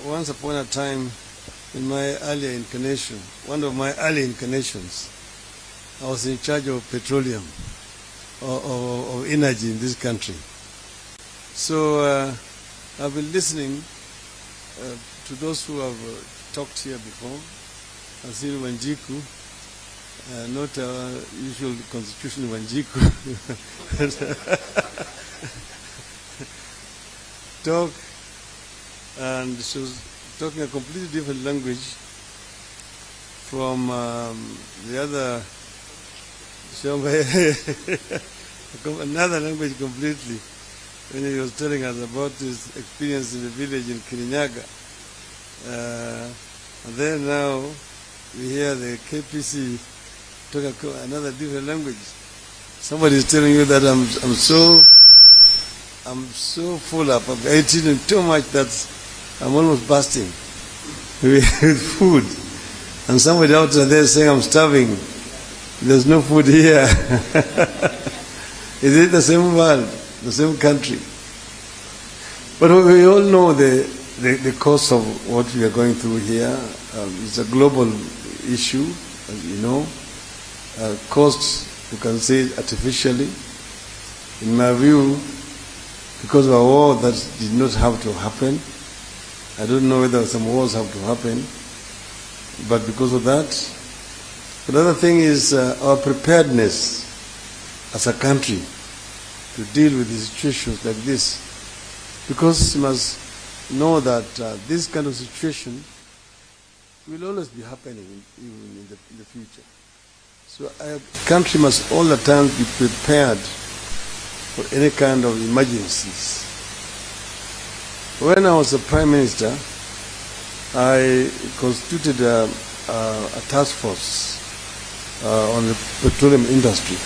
once upon a time, in my earlier incarnation, one of my early incarnations, I was in charge of petroleum, or energy in this country. So I've been listening to those who have talked here before. I've seen Wanjiku, not our usual constitution Wanjiku, talk, and she was talking a completely different language from the other, another language completely, when he was telling us about his experience in the village in Kirinyaga. And then now we hear the KPC talking another different language. Somebody is telling you that I'm so full up. I've eaten too much that I'm almost bursting with food. And somebody out there saying I'm starving. There's no food here. Is it the same world, the same country? But we all know the cause of what we are going through here. It's a global issue, you know. Caused, you can say, artificially. In my view, because of a war that did not have to happen. I don't know whether some wars have to happen, but because of that. The other thing is our preparedness as a country to deal with situations like this. Because you must know that this kind of situation will always be happening even in the future. So a country must all the time be prepared for any kind of emergencies. When I was the Prime Minister, I constituted a task force on the petroleum industry.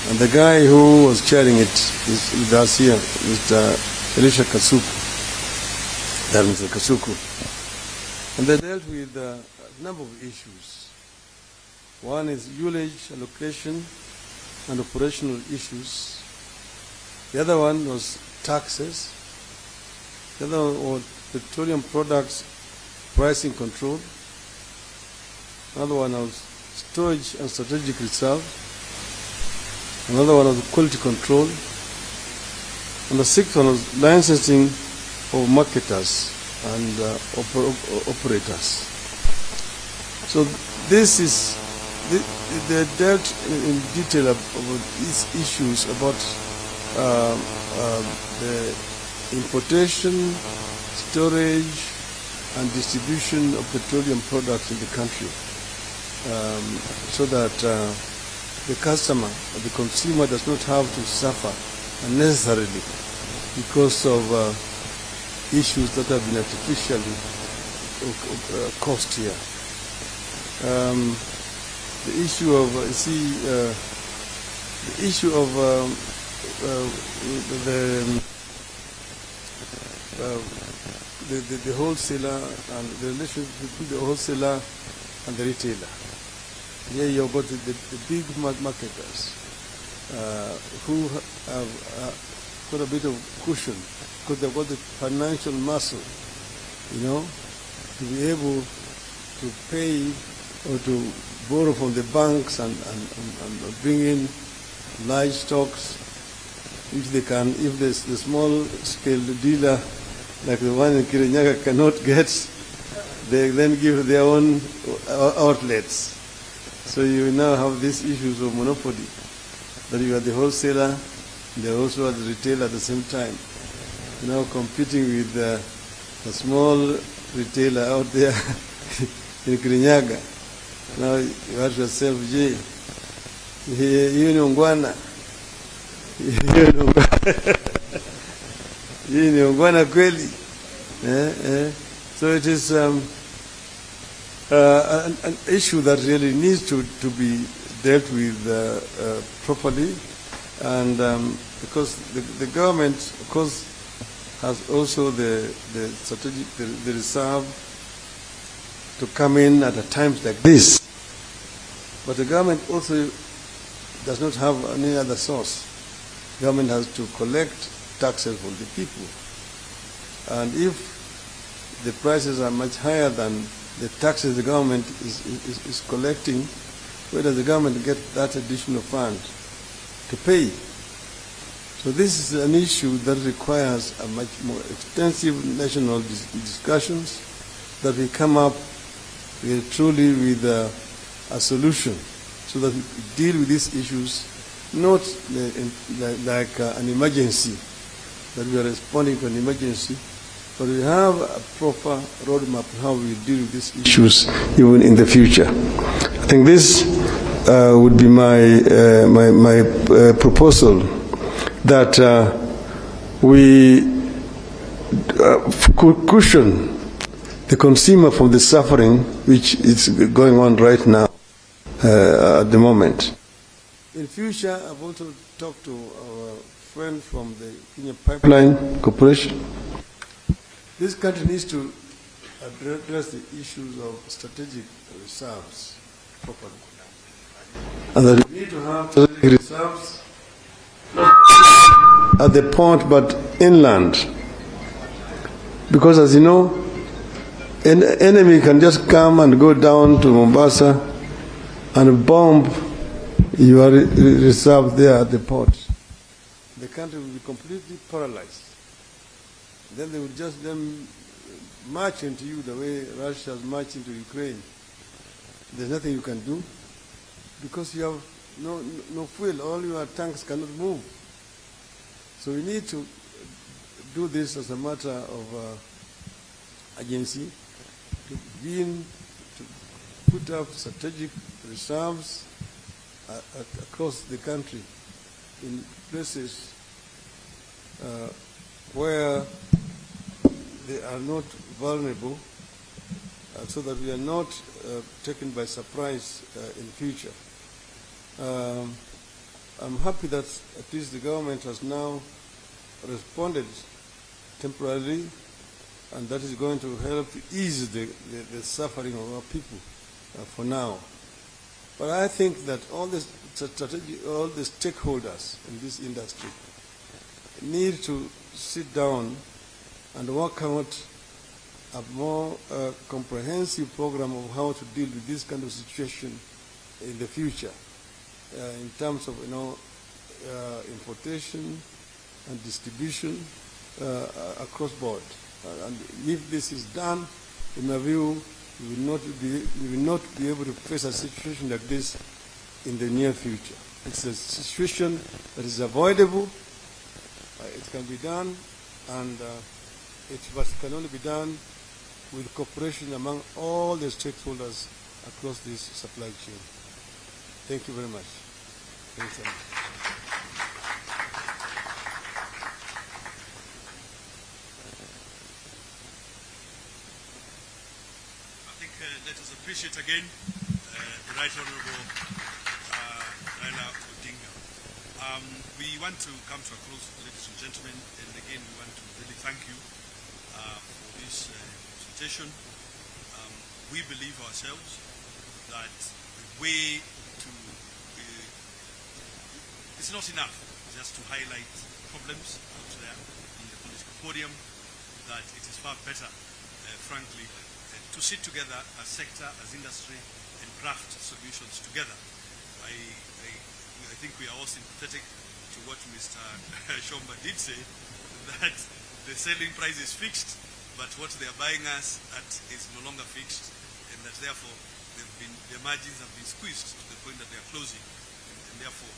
And the guy who was chairing it is with us here, Mr. Elisha Kasuku. That Mr. Kasuku. And they dealt with a number of issues. One is ullage allocation and operational issues. The other one was taxes. The other one was petroleum products pricing control. Another one was storage and strategic reserve. Another one was quality control. And the sixth one was licensing of marketers and operators. So this is, they dealt in detail about these issues about the importation, storage, and distribution of petroleum products in the country, so that the customer or the consumer does not have to suffer unnecessarily because of issues that have been artificially caused here. The issue of the wholesaler and the relationship between the wholesaler and the retailer. Here you've got the big marketers who have got a bit of cushion because they've got the financial muscle, you know, to be able to pay or to borrow from the banks and bring in large stocks if they can, if the small scale dealer like the one in Kirinyaga cannot get, they then give their own outlets. So you now have these issues of monopoly, that you are the wholesaler, they also are the retailer at the same time. Now competing with the small retailer out there in Kirinyaga. Now you ask yourself, je, hiyo ni ungwana? Hii ni ungwana kweli? So it is an issue that really needs to be dealt with properly, and because the government, of course, has also the strategic, the reserve to come in at times like this. But the government also does not have any other source. Government has to collect taxes from the people. And if the prices are much higher than the taxes the government is collecting, where does the government get that additional fund to pay? So this is an issue that requires a much more extensive national discussions, that we come up truly with a solution so that we deal with these issues, not like an emergency, that we are responding to an emergency, but we have a proper roadmap on how we deal with these issues even in the future. I think this would be my proposal, that we cushion the consumer from the suffering which is going on right now at the moment. In future, I've also talked to our friend from the Kenya Pipeline Corporation. This country needs to address the issues of strategic reserves properly. And that we need to have strategic reserves at the port but inland. Because as you know, an enemy can just come and go down to Mombasa and bomb your reserve there at the port. The country will be completely paralyzed. Then they will just march into you the way Russia has marched into Ukraine. There's nothing you can do because you have no fuel. All your tanks cannot move. So we need to do this as a matter of agency, to put up strategic reserves across the country in places where they are not vulnerable, so that we are not taken by surprise in future. I'm happy that at least the government has now responded temporarily, and that is going to help ease the suffering of our people for now. But I think that all the stakeholders in this industry need to sit down and work out a more comprehensive program of how to deal with this kind of situation in the future, in terms of importation and distribution across board. And if this is done, in my view, we will not be able to face a situation like this in the near future. It's a situation that is avoidable. It can be done, and it can only be done with cooperation among all the stakeholders across this supply chain. Thank you very much. Thanks, let us appreciate again the Right Honorable RAILA ODINga. We want to come to a close, ladies and gentlemen, and again we want to really thank you for this presentation. We believe ourselves that the way to, it's not enough just to highlight problems out there in the political podium, that it is far better, frankly, to sit together as sector, as industry, and craft solutions together. I think we are all sympathetic to what Mr. Shomba did say, that the selling price is fixed, but what they are buying us at is no longer fixed, and that therefore their margins have been squeezed to the point that they are closing. And therefore,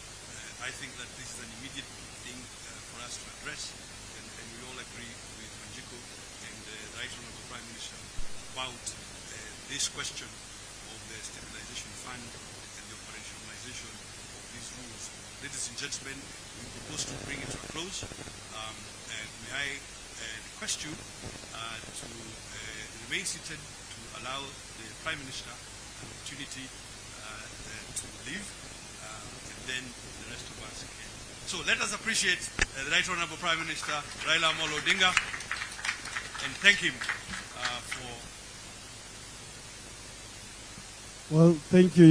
I think that this is an immediate thing for us to address, and we all agree with Wanjiku and the Right Honorable Prime Minister about this question of the stabilization fund and the operationalization of these rules. Ladies and gentlemen, we propose to bring it to a close, and may I request you to remain seated to allow the Prime Minister an opportunity to leave, and then the rest of us can. So let us appreciate the Right Honorable Prime Minister Raila Odinga and thank him for. Well, thank you.